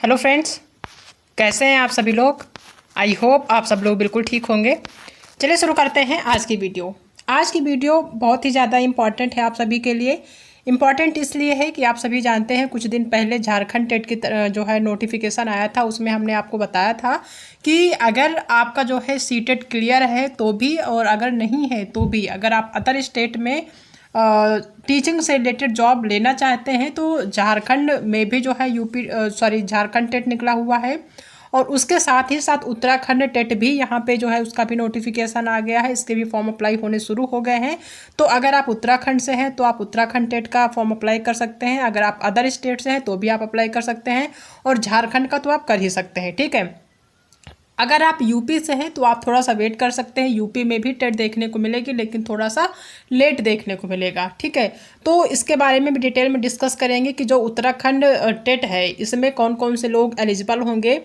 Hello friends, कैसे हैं आप सभी लोग। आई होप आप सब लोग बिल्कुल ठीक होंगे। चलिए शुरू करते हैं आज की वीडियो। आज की वीडियो बहुत ही ज़्यादा इम्पॉर्टेंट है आप सभी के लिए। इम्पॉर्टेंट इसलिए है कि आप सभी जानते हैं कुछ दिन पहले झारखंड टेट की जो है नोटिफिकेशन आया था। उसमें हमने आपको बताया था कि अगर आपका जो है सीटेट क्लियर है तो भी, और अगर नहीं है तो भी, अगर आप अदर स्टेट में टीचिंग से रिलेटेड जॉब लेना चाहते हैं तो झारखंड में भी जो है झारखंड टेट निकला हुआ है। और उसके साथ ही साथ उत्तराखंड टेट भी यहाँ पे जो है उसका भी नोटिफिकेशन आ गया है। इसके भी फॉर्म अप्लाई होने शुरू हो गए हैं। तो अगर आप उत्तराखंड से हैं तो आप उत्तराखंड टेट का फॉर्म अप्लाई कर सकते हैं। अगर आप अदर स्टेट से हैं तो भी आप अप्लाई कर सकते हैं, और झारखंड का तो आप कर ही सकते हैं। ठीक है। अगर आप यूपी से हैं तो आप थोड़ा सा वेट कर सकते हैं। यूपी में भी टेट देखने को मिलेगी, लेकिन थोड़ा सा लेट देखने को मिलेगा। ठीक है। तो इसके बारे में भी डिटेल में डिस्कस करेंगे कि जो उत्तराखंड टेट है इसमें कौन कौन से लोग एलिजिबल होंगे,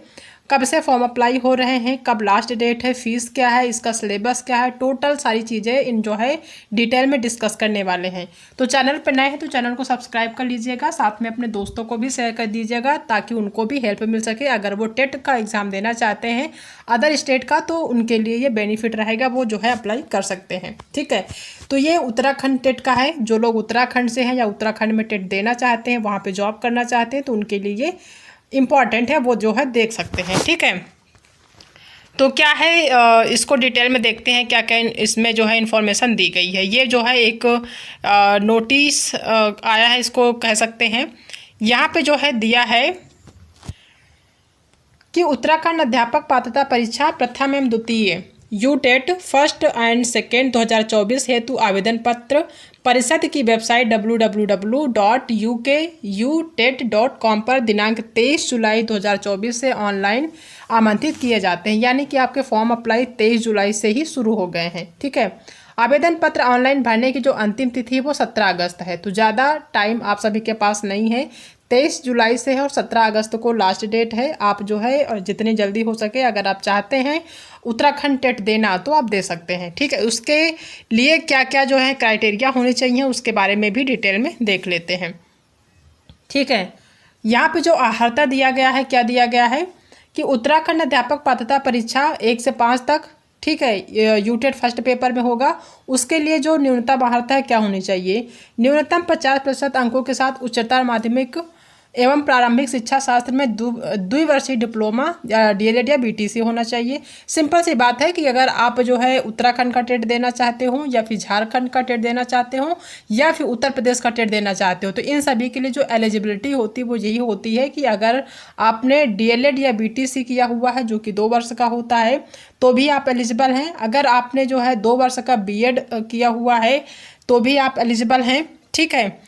कब से फॉर्म अप्लाई हो रहे हैं, कब लास्ट डेट है, फीस क्या है, इसका सिलेबस क्या है, टोटल सारी चीज़ें इन जो है डिटेल में डिस्कस करने वाले हैं। तो चैनल पर नए हैं तो चैनल को सब्सक्राइब कर लीजिएगा, साथ में अपने दोस्तों को भी शेयर कर दीजिएगा ताकि उनको भी हेल्प मिल सके। अगर वो टेट का एग्ज़ाम देना चाहते हैं अदर स्टेट का तो उनके लिए ये बेनिफिट रहेगा, वो जो है अप्लाई कर सकते हैं। ठीक है। तो ये उत्तराखंड टेट का है। जो लोग उत्तराखंड से हैं या उत्तराखंड में टेट देना चाहते हैं, वहाँ पर जॉब करना चाहते हैं, तो उनके लिए ये इम्पॉर्टेंट है, वो जो है देख सकते हैं। ठीक है। तो क्या है, इसको डिटेल में देखते हैं क्या क्या इसमें जो है इन्फॉर्मेशन दी गई है। ये जो है एक नोटिस आया है, इसको कह सकते हैं। यहाँ पे जो है दिया है कि उत्तराखंड अध्यापक पात्रता परीक्षा प्रथम एवं द्वितीय यूटेट फर्स्ट एंड सेकेंड 2024 हेतु आवेदन पत्र परिषद की वेबसाइट www.ukutet.com पर दिनांक 23 जुलाई 2024 से ऑनलाइन आमंत्रित किए जाते हैं। यानी कि आपके फॉर्म अप्लाई 23 जुलाई से ही शुरू हो गए हैं। ठीक है। आवेदन पत्र ऑनलाइन भरने की जो अंतिम तिथि है वो 17 अगस्त है। तो ज़्यादा टाइम आप सभी के पास नहीं है। 23 जुलाई से है और 17 अगस्त को लास्ट डेट है। आप जो है और जितनी जल्दी हो सके अगर आप चाहते हैं उत्तराखंड टेट देना तो आप दे सकते हैं। ठीक है। उसके लिए क्या क्या जो है क्राइटेरिया होने चाहिए उसके बारे में भी डिटेल में देख लेते हैं। ठीक है। यहाँ पे जो अर्हता दिया गया है, क्या दिया गया है कि उत्तराखंड अध्यापक पात्रता परीक्षा 1 से 5 तक, ठीक है, यूटेट फर्स्ट पेपर में होगा। उसके लिए जो न्यूनतम अर्हता है क्या होनी चाहिए, न्यूनतम 50% अंकों के साथ उच्चतर माध्यमिक एवं प्रारंभिक शिक्षा शास्त्र में द्विवर्षीय डिप्लोमा या डीएलएड या बीटीसी होना चाहिए। सिंपल सी बात है कि अगर आप जो है उत्तराखंड का टेट देना चाहते हो या फिर झारखंड का टेट देना चाहते हो या फिर उत्तर प्रदेश का टेट देना चाहते हो तो इन सभी के लिए जो एलिजिबिलिटी होती है वो यही होती है कि अगर आपने डीएलएड या बीटीसी किया हुआ है जो कि 2 वर्ष का होता है तो भी आप एलिजिबल हैं। अगर आपने जो है 2 वर्ष का बीएड किया हुआ है तो भी आप एलिजिबल हैं। ठीक है।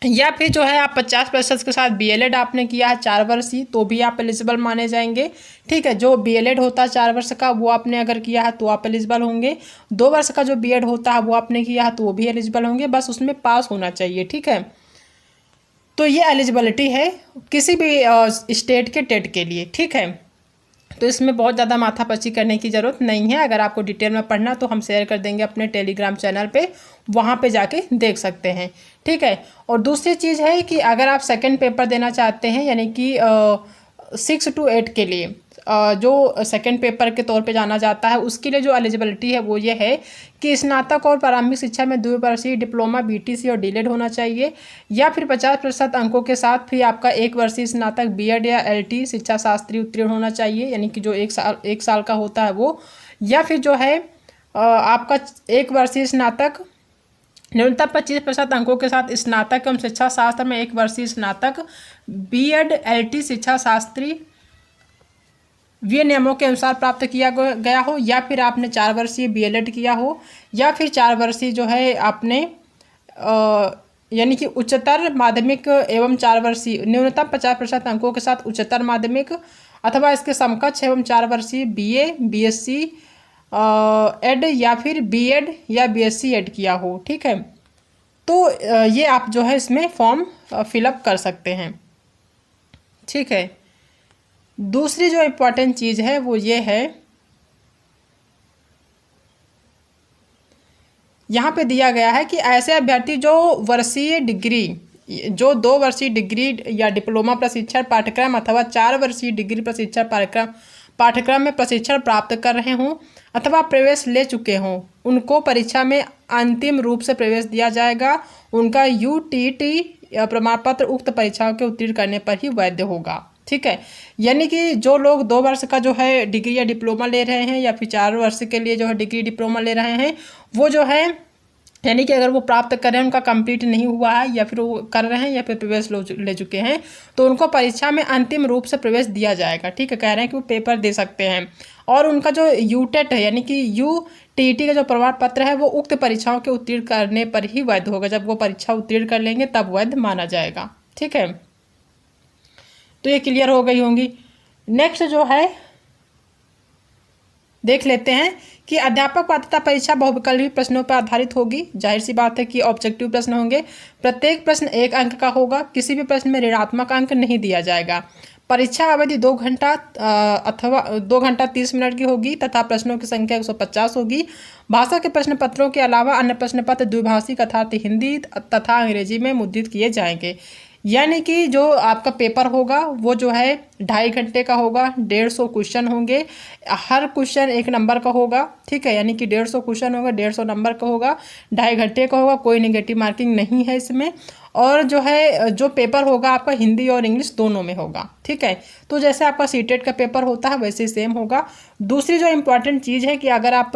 या फिर जो है आप 50% के साथ बीएलएड आपने किया है 4 वर्षीय तो भी आप एलिजिबल माने जाएंगे। ठीक है। जो बीएलएड होता है 4 वर्ष का वो आपने अगर किया है तो आप एलिजिबल होंगे। 2 वर्ष का जो बीएड होता है वो आपने किया है तो वो भी एलिजिबल होंगे, बस उसमें पास होना चाहिए। ठीक है। तो ये एलिजिबिलिटी है किसी भी स्टेट के टेट के लिए। ठीक है। तो इसमें बहुत ज़्यादा माथापच्ची करने की ज़रूरत नहीं है। अगर आपको डिटेल में पढ़ना तो हम शेयर कर देंगे अपने टेलीग्राम चैनल पे, वहाँ पे जाके देख सकते हैं। ठीक है। और दूसरी चीज़ है कि अगर आप सेकंड पेपर देना चाहते हैं यानी कि 6 to 8 के लिए जो सेकंड पेपर के तौर पे जाना जाता है उसके लिए जो एलिजिबिलिटी है वो ये है कि स्नातक और प्रारंभिक शिक्षा में द्विवर्षीय डिप्लोमा बीटीसी और डीएलएड होना चाहिए, या फिर 50% अंकों के साथ फिर आपका 1 वर्षीय स्नातक बीएड या एलटी शिक्षा शास्त्री उत्तीर्ण होना चाहिए, यानी कि जो 1 साल का होता है वो, या फिर जो है आपका 1 वर्षीय स्नातक न्यूनतम 25% अंकों के साथ स्नातक एवं शिक्षा शास्त्र में 1 वर्षीय स्नातक बीएड एलटी शिक्षा शास्त्री वे नियमों के अनुसार प्राप्त किया गया हो, या फिर आपने 4 वर्षीय बीएलएड किया हो, या फिर 4 वर्षीय जो है आपने यानी कि उच्चतर माध्यमिक एवं 4 वर्षीय न्यूनतम 50% अंकों के साथ उच्चतर माध्यमिक अथवा इसके समकक्ष एवं 4 वर्षीय बीए बीएससी एड या फिर बीएड या बीएससी एड किया हो। ठीक है। तो ये आप जो है इसमें फॉर्म फिलअप कर सकते हैं। ठीक है। दूसरी जो इम्पोर्टेंट चीज़ है वो ये है, यहाँ पे दिया गया है कि ऐसे अभ्यर्थी जो वर्षीय डिग्री जो 2 वर्षीय डिग्री या डिप्लोमा प्रशिक्षण पाठ्यक्रम अथवा 4 वर्षीय डिग्री प्रशिक्षण पाठ्यक्रम में प्रशिक्षण प्राप्त कर रहे हों अथवा प्रवेश ले चुके हों, उनको परीक्षा में अंतिम रूप से प्रवेश दिया जाएगा। उनका यूटीटी प्रमाण पत्र उक्त परीक्षाओं के उत्तीर्ण करने पर ही वैध होगा। ठीक है, यानी कि जो लोग 2 वर्ष का जो है डिग्री या डिप्लोमा ले रहे हैं या फिर 4 वर्ष के लिए जो है डिग्री डिप्लोमा ले रहे हैं, वो जो है यानी कि अगर वो प्राप्त कर रहे हैं, उनका कंप्लीट नहीं हुआ है या फिर वो कर रहे हैं या फिर प्रवेश ले चुके हैं, तो उनको परीक्षा में अंतिम रूप से प्रवेश दिया जाएगा। ठीक है, कह रहे हैं कि वो पेपर दे सकते हैं और उनका जो यूटेट है यानी कि यूटीटी का जो प्रमाण पत्र है वो उक्त परीक्षाओं के उत्तीर्ण करने पर ही वैध होगा। जब वो परीक्षा उत्तीर्ण कर लेंगे तब वैध माना जाएगा। ठीक है, तो ये क्लियर हो गई होंगी। नेक्स्ट जो है देख लेते हैं कि अध्यापक पात्रता परीक्षा बहुविकल्पी प्रश्नों पर आधारित होगी। जाहिर सी बात है कि ऑब्जेक्टिव प्रश्न होंगे। प्रत्येक प्रश्न 1 अंक का होगा। किसी भी प्रश्न में ऋणात्मक अंक नहीं दिया जाएगा। परीक्षा अवधि 2 घंटा अथवा 2 घंटा 30 मिनट की होगी तथा प्रश्नों की संख्या 150 होगी। भाषा के प्रश्न पत्रों के अलावा अन्य प्रश्न पत्र द्विभाषिक अर्थात हिंदी तथा अंग्रेजी में मुद्रित किए जाएंगे। यानी कि जो आपका पेपर होगा वो जो है 2.5 घंटे का होगा। 150 क्वेश्चन होंगे। हर क्वेश्चन 1 नंबर का होगा। ठीक है, यानी कि 150 क्वेश्चन होगा, 150 नंबर का होगा, 2.5 घंटे का होगा। कोई नेगेटिव मार्किंग नहीं है इसमें। और जो है जो पेपर होगा आपका हिंदी और इंग्लिश दोनों में होगा। ठीक है, तो जैसे आपका सीटेट का पेपर होता है वैसे ही सेम होगा। दूसरी जो इम्पॉर्टेंट चीज़ है कि अगर आप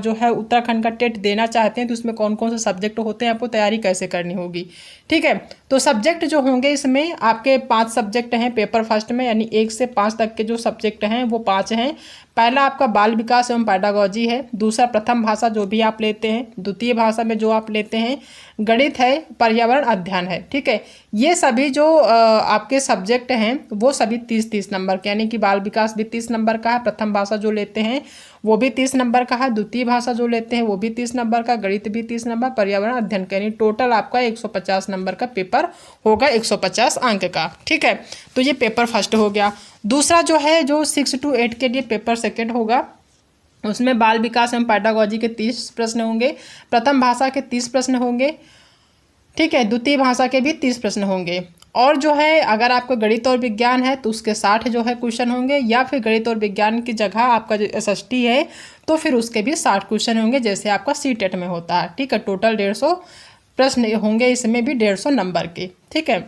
जो है उत्तराखंड का टेट देना चाहते हैं तो उसमें कौन कौन से सब्जेक्ट होते हैं, आपको तैयारी कैसे करनी होगी। ठीक है, तो सब्जेक्ट जो होंगे इसमें आपके 5 सब्जेक्ट हैं पेपर फर्स्ट में, यानी 1 से 5 तक के जो सब्जेक्ट हैं वो 5 हैं। पहला आपका बाल विकास एवं पैडागोजी है। दूसरा प्रथम भाषा जो भी आप लेते हैं। द्वितीय भाषा में जो आप लेते हैं गणित है, पर्यावरण अध्ययन है। ठीक है, ये सभी जो आपके सब्जेक्ट हैं वो सभी 30-30 नंबर के, यानी कि बाल विकास भी 30 नंबर का है, प्रथम भाषा जो लेते हैं वो भी 30 नंबर का है, द्वितीय भाषा जो लेते हैं वो भी 30 नंबर का, गणित भी 30 नंबर, पर्यावरण अध्ययन का, यानी टोटल आपका 150 नंबर का पेपर होगा, 150 अंक का। ठीक है, तो ये पेपर फर्स्ट हो गया। दूसरा जो है जो 6 to 8 के लिए पेपर सेकेंड होगा, उसमें बाल विकास एवं पैडागोजी के 30 प्रश्न होंगे, प्रथम भाषा के 30 प्रश्न होंगे। ठीक है, द्वितीय भाषा के भी 30 प्रश्न होंगे। और जो है अगर आपका गणित और विज्ञान है तो उसके 60 जो है क्वेश्चन होंगे, या फिर गणित और विज्ञान की जगह आपका जो एसएसटी है तो फिर उसके भी 60 क्वेश्चन होंगे जैसे आपका सीटेट में होता है। ठीक है, टोटल 150 प्रश्न होंगे इसमें भी 150 नंबर के। ठीक है,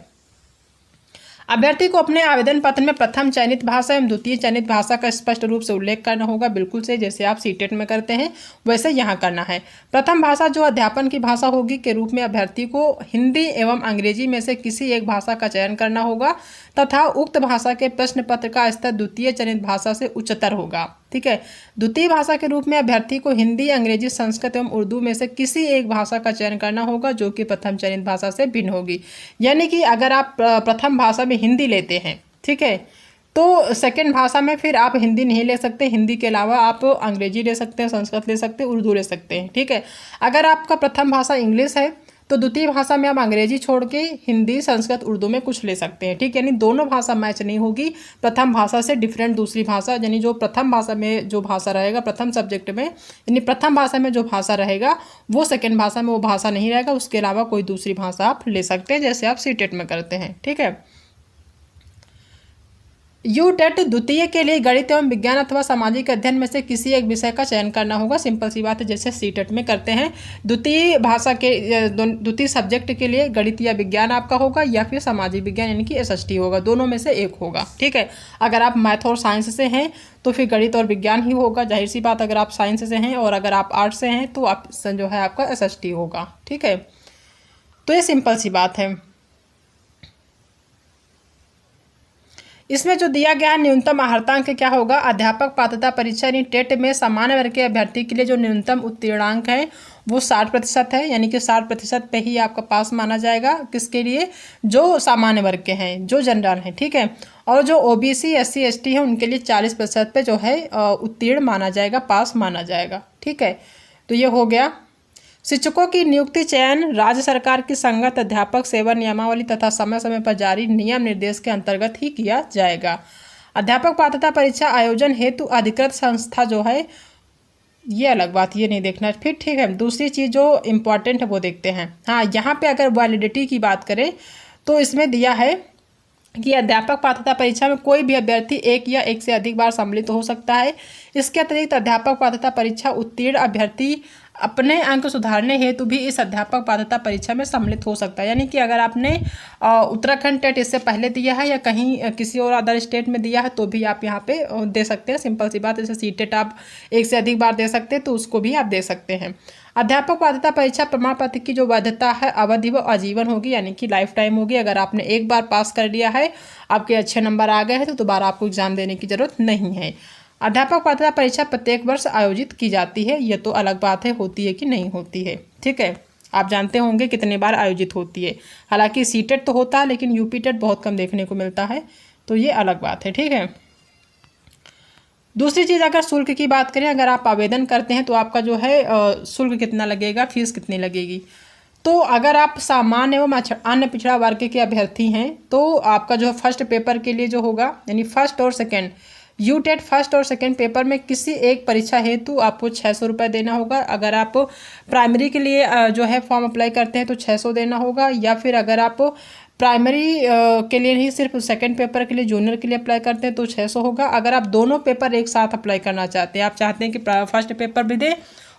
अभ्यर्थी को अपने आवेदन पत्र में प्रथम चयनित भाषा एवं द्वितीय चयनित भाषा का स्पष्ट रूप से उल्लेख करना होगा। बिल्कुल से जैसे आप सीटेट में करते हैं वैसे यहाँ करना है। प्रथम भाषा जो अध्यापन की भाषा होगी के रूप में अभ्यर्थी को हिंदी एवं अंग्रेजी में से किसी एक भाषा का चयन करना होगा तथा उक्त भाषा के प्रश्न पत्र का स्तर द्वितीय चयनित भाषा से उच्चतर होगा। ठीक है, द्वितीय भाषा के रूप में अभ्यर्थी को हिंदी, अंग्रेजी, संस्कृत एवं उर्दू में से किसी एक भाषा का चयन करना होगा जो कि प्रथम चयनित भाषा से भिन्न होगी। यानी कि अगर आप प्रथम भाषा में हिंदी लेते हैं, ठीक है, तो सेकंड भाषा में फिर आप हिंदी नहीं ले सकते। हिंदी के अलावा आप अंग्रेजी ले सकते हैं, संस्कृत ले सकते हैं, उर्दू ले सकते हैं। ठीक है, अगर आपका प्रथम भाषा इंग्लिश है तो द्वितीय भाषा में आप अंग्रेजी छोड़ के हिंदी, संस्कृत, उर्दू में कुछ ले सकते हैं। ठीक है, यानी दोनों भाषा मैच नहीं होगी। प्रथम भाषा से डिफरेंट दूसरी भाषा, यानी जो प्रथम भाषा में जो भाषा रहेगा प्रथम सब्जेक्ट में, यानी प्रथम भाषा में जो भाषा रहेगा वो सेकेंड भाषा में वो भाषा नहीं रहेगा। उसके अलावा कोई दूसरी भाषा आप ले सकते हैं जैसे आप सीटेट में करते हैं। ठीक है, यूटेट द्वितीय के लिए गणित एवं विज्ञान अथवा सामाजिक अध्ययन में से किसी एक विषय का चयन करना होगा। सिंपल सी बात है, जैसे सीटेट में करते हैं। द्वितीय भाषा के द्वितीय सब्जेक्ट के लिए गणित या विज्ञान आपका होगा या फिर सामाजिक विज्ञान यानी कि एसएसटी होगा, दोनों में से एक होगा। ठीक है, अगर आप मैथ और साइंस से हैं तो फिर गणित और विज्ञान ही होगा। जाहिर सी बात, अगर आप साइंस से हैं और अगर आप आर्ट्स से हैं तो आप जो है आपका एसएसटी होगा। ठीक है, तो ये सिंपल सी बात है। इसमें जो दिया गया है न्यूनतम अर्हतांक क्या होगा, अध्यापक पात्रता परीक्षा यानी टेट में सामान्य वर्ग के अभ्यर्थी के लिए जो न्यूनतम उत्तीर्णांक है वो 60% है, यानी कि 60% पे ही आपका पास माना जाएगा। किसके लिए, जो सामान्य वर्ग के हैं, जो जनरल हैं। ठीक है, और जो ओबीसी, एससी, एसटी है उनके लिए 40% पे जो है उत्तीर्ण माना जाएगा, पास माना जाएगा। ठीक है, तो ये हो गया। शिक्षकों की नियुक्ति चयन राज्य सरकार की संगत अध्यापक सेवा नियमावली तथा समय समय पर जारी नियम निर्देश के अंतर्गत ही किया जाएगा। अध्यापक पात्रता परीक्षा आयोजन हेतु अधिकृत संस्था जो है ये अलग बात, ये नहीं देखना। फिर ठीक है, दूसरी चीज़ जो इम्पोर्टेंट है वो देखते हैं। हाँ, यहाँ पे अगर वैलिडिटी की बात करें तो इसमें दिया है कि अध्यापक पात्रता परीक्षा में कोई भी अभ्यर्थी एक या एक से अधिक बार सम्मिलित हो सकता है। इसके अतिरिक्त अध्यापक पात्रता परीक्षा उत्तीर्ण अभ्यर्थी अपने अंक सुधारने हेतु भी इस अध्यापक पात्रता परीक्षा में सम्मिलित हो सकता है। यानी कि अगर आपने उत्तराखंड टेट इससे पहले दिया है या कहीं किसी और अदर स्टेट में दिया है तो भी आप यहाँ पे दे सकते हैं। सिंपल सी बात, जैसे सीटेट आप एक से अधिक बार दे सकते हैं तो उसको भी आप दे सकते हैं। अध्यापक पात्रता परीक्षा प्रमाण पत्र की जो वैधता है अवधि वो आजीवन होगी, यानी कि लाइफ टाइम होगी। अगर आपने एक बार पास कर लिया है, आपके अच्छे नंबर आ गए हैं, तो दोबारा आपको एग्जाम देने की जरूरत नहीं है। अध्यापक पात्रता परीक्षा प्रत्येक वर्ष आयोजित की जाती है। ये तो अलग बात है होती है कि नहीं होती है, ठीक है। आप जानते होंगे कितने बार आयोजित होती है। हालांकि सीटेट तो होता है लेकिन यूपी टेट बहुत कम देखने को मिलता है, तो ये अलग बात है, ठीक है। दूसरी चीज़, अगर शुल्क की बात करें, अगर आप आवेदन करते हैं तो आपका जो है शुल्क कितना लगेगा, फीस कितनी लगेगी। तो अगर आप सामान्य एवं अन्य पिछड़ा वर्ग के अभ्यर्थी हैं तो आपका जो है फर्स्ट पेपर के लिए जो होगा, यानी फर्स्ट और सेकेंड यूटेट फर्स्ट और सेकेंड पेपर में किसी एक परीक्षा हेतु आपको 600 रुपये देना होगा। अगर आप प्राइमरी के लिए जो है फॉर्म अप्लाई करते हैं तो 600 देना होगा, या फिर अगर आप प्राइमरी के लिए नहीं सिर्फ सेकंड पेपर के लिए जूनियर के लिए अप्लाई करते हैं तो 600 होगा। अगर आप दोनों पेपर एक साथ अप्लाई करना चाहते हैं, आप चाहते हैं कि फर्स्ट पेपर भी दें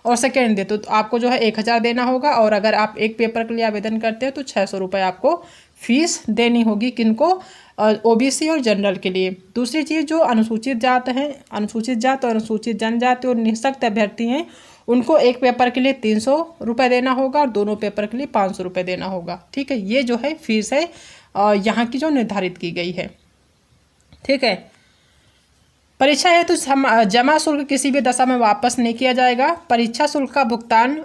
और सेकेंड दे, तो आपको जो है 1000 देना होगा। और अगर आप एक पेपर के लिए आवेदन करते हैं तो 600 रुपये आपको फीस देनी होगी। किनको? ओबीसी और जनरल के लिए। दूसरी चीज़, जो अनुसूचित जात हैं, अनुसूचित जात और अनुसूचित जनजाति और निःशक्त अभ्यर्थी हैं, उनको एक पेपर के लिए 300 रुपये देना होगा और दोनों पेपर के लिए 500 रुपये देना होगा, ठीक है। ये जो है फीस है यहाँ की जो निर्धारित की गई है, ठीक है। परीक्षा हेतु जमा शुल्क किसी भी दशा में वापस नहीं किया जाएगा। परीक्षा शुल्क का भुगतान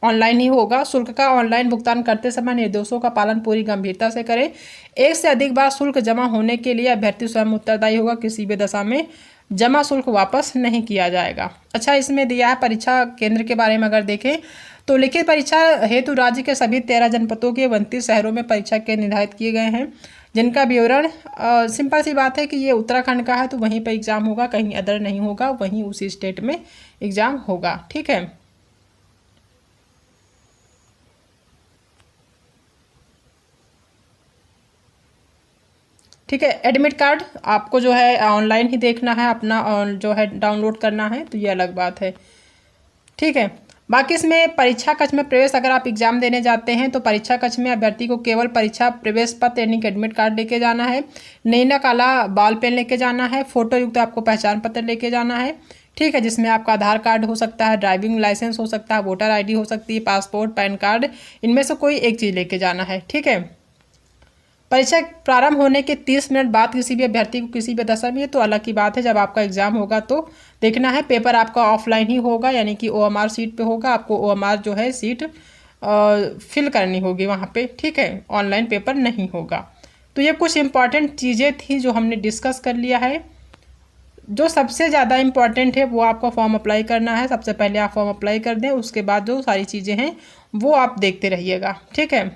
ऑनलाइन ही होगा। शुल्क का ऑनलाइन भुगतान करते समय निर्देशों का पालन पूरी गंभीरता से करें। एक से अधिक बार शुल्क जमा होने के लिए अभ्यर्थी स्वयं उत्तरदायी होगा। किसी भी दशा में जमा शुल्क वापस नहीं किया जाएगा। अच्छा, इसमें दिया है परीक्षा केंद्र के बारे में अगर देखें तो लिखित परीक्षा हेतु राज्य के सभी 13 जनपदों के 29 शहरों में परीक्षा केंद्र निर्धारित किए गए हैं, जिनका विवरण सिंपल सी बात है कि ये उत्तराखंड का है तो वहीं पर एग्ज़ाम होगा, कहीं अदर नहीं होगा, वहीं उसी स्टेट में एग्ज़ाम होगा, ठीक है। ठीक है, एडमिट कार्ड आपको जो है ऑनलाइन ही देखना है, अपना जो है डाउनलोड करना है, तो ये अलग बात है, ठीक है। बाकी इसमें परीक्षा कक्ष में प्रवेश, अगर आप एग्जाम देने जाते हैं तो परीक्षा कक्ष में अभ्यर्थी को केवल परीक्षा प्रवेश पत्र यानी कि एडमिट कार्ड लेके जाना है, नैना काला बॉल पेन लेके जाना है, फोटो युक्त आपको पहचान पत्र लेके जाना है, ठीक है, जिसमें आपका आधार कार्ड हो सकता है, ड्राइविंग लाइसेंस हो सकता है, वोटर आईडी हो सकती है, पासपोर्ट, पैन कार्ड, इनमें से कोई एक चीज़ लेके जाना है, ठीक है। परीक्षा प्रारंभ होने के 30 मिनट बाद किसी भी अभ्यर्थी को किसी भी दशा में, तो अलग की बात है, जब आपका एग्जाम होगा तो देखना है। पेपर आपका ऑफलाइन ही होगा, यानी कि OMR सीट पे होगा, आपको OMR जो है सीट फिल करनी होगी वहाँ पे, ठीक है, ऑनलाइन पेपर नहीं होगा। तो ये कुछ इंपॉर्टेंट चीज़ें थी जो हमने डिस्कस कर लिया है। जो सबसे ज़्यादा इम्पॉर्टेंट है वो आपका फॉर्म अप्लाई करना है। सबसे पहले आप फॉर्म अप्लाई कर दें, उसके बाद जो सारी चीज़ें हैं वो आप देखते रहिएगा, ठीक है।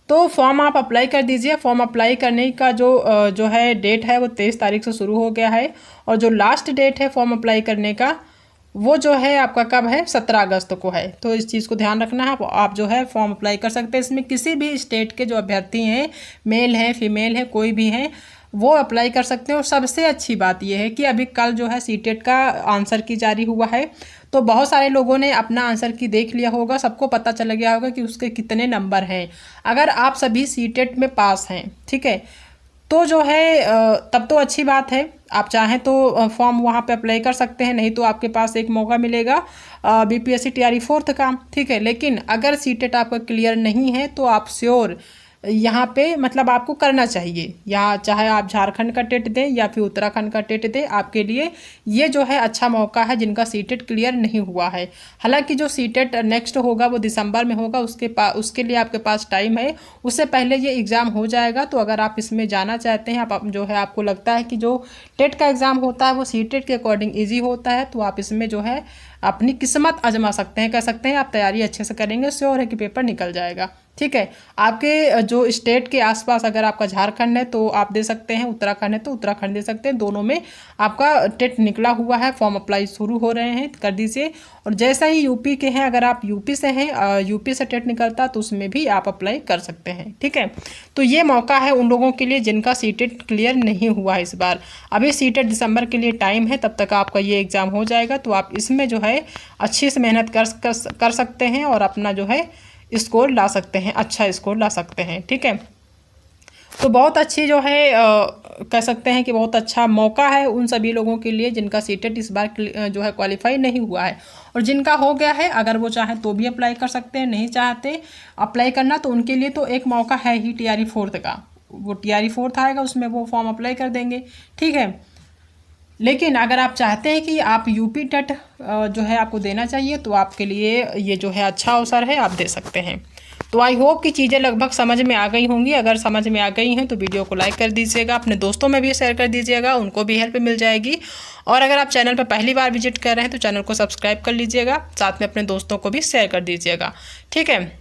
तो फॉर्म आप अप्लाई कर दीजिए। फॉर्म अप्लाई करने का जो है डेट है वो 23 तारीख से शुरू हो गया है, और जो लास्ट डेट है फॉर्म अप्लाई करने का वो जो है आपका कब है, 17 अगस्त को है। तो इस चीज़ को ध्यान रखना है, आप जो है फॉर्म अप्लाई कर सकते हैं। इसमें किसी भी स्टेट के जो अभ्यर्थी हैं, मेल हैं, फीमेल हैं, कोई भी हैं, वो अप्लाई कर सकते हैं। और सबसे अच्छी बात यह है कि अभी कल जो है सीटेट का आंसर की जारी हुआ है, तो बहुत सारे लोगों ने अपना आंसर की देख लिया होगा, सबको पता चल गया होगा कि उसके कितने नंबर हैं। अगर आप सभी सीटेट में पास हैं, ठीक है, तो जो है तब तो अच्छी बात है। आप चाहें तो फॉर्म वहाँ पे अप्लाई कर सकते हैं, नहीं तो आपके पास एक मौका मिलेगा BPSC TRE 4th का, ठीक है। लेकिन अगर सीटेट आपका क्लियर नहीं है तो आप श्योर यहाँ पे मतलब आपको करना चाहिए, या चाहे आप झारखंड का टेट दें या फिर उत्तराखंड का टेट दें, आपके लिए ये जो है अच्छा मौका है जिनका सीटेट क्लियर नहीं हुआ है। हालांकि जो सीटेट नेक्स्ट होगा वो दिसंबर में होगा, उसके लिए आपके पास टाइम है, उससे पहले ये एग्ज़ाम हो जाएगा। तो अगर आप इसमें जाना चाहते हैं, आप जो है आपको लगता है कि जो टेट का एग्ज़ाम होता है वो सीटेट के अकॉर्डिंग ईजी होता है, तो आप इसमें जो है अपनी किस्मत आजमा सकते हैं, कह सकते हैं आप तैयारी अच्छे से करेंगे, श्योर है कि पेपर निकल जाएगा। ठीक है। आपके जो स्टेट के आसपास अगर आपका झारखंड है तो आप दे सकते हैं, उत्तराखंड है तो उत्तराखंड दे सकते हैं। दोनों में आपका टेट निकला हुआ है, फॉर्म अप्लाई शुरू हो रहे हैं, कर दीजिए। और जैसा ही यूपी के हैं, अगर आप यूपी से हैं, यूपी से टेट निकलता तो उसमें भी आप अप्लाई कर सकते हैं। ठीक है, तो ये मौका है उन लोगों के लिए जिनका सीटेट क्लियर नहीं हुआ है इस बार। अभी सीटेट दिसंबर के लिए टाइम है, तब तक आपका ये एग्ज़ाम हो जाएगा। तो आप इसमें जो है अच्छे से मेहनत कर सकते हैं और अपना जो है स्कोर ला सकते हैं, अच्छा स्कोर ला सकते हैं। ठीक है, तो बहुत अच्छी जो है कह सकते हैं कि बहुत अच्छा मौका है उन सभी लोगों के लिए जिनका सीटेट इस बार जो है क्वालिफाई नहीं हुआ है। और जिनका हो गया है, अगर वो चाहें तो भी अप्लाई कर सकते हैं, नहीं चाहते अप्लाई करना तो उनके लिए तो एक मौका है ही TRE 4 का। वो TRE 4 आएगा, उसमें वो फॉर्म अप्लाई कर देंगे। ठीक है, लेकिन अगर आप चाहते हैं कि आप यूपी टेट जो है आपको देना चाहिए तो आपके लिए ये जो है अच्छा अवसर है, आप दे सकते हैं। तो आई होप कि चीज़ें लगभग समझ में आ गई होंगी। अगर समझ में आ गई हैं तो वीडियो को लाइक कर दीजिएगा, अपने दोस्तों में भी शेयर कर दीजिएगा, उनको भी हेल्प मिल जाएगी। और अगर आप चैनल पर पहली बार विजिट कर रहे हैं तो चैनल को सब्सक्राइब कर लीजिएगा, साथ में अपने दोस्तों को भी शेयर कर दीजिएगा। ठीक है।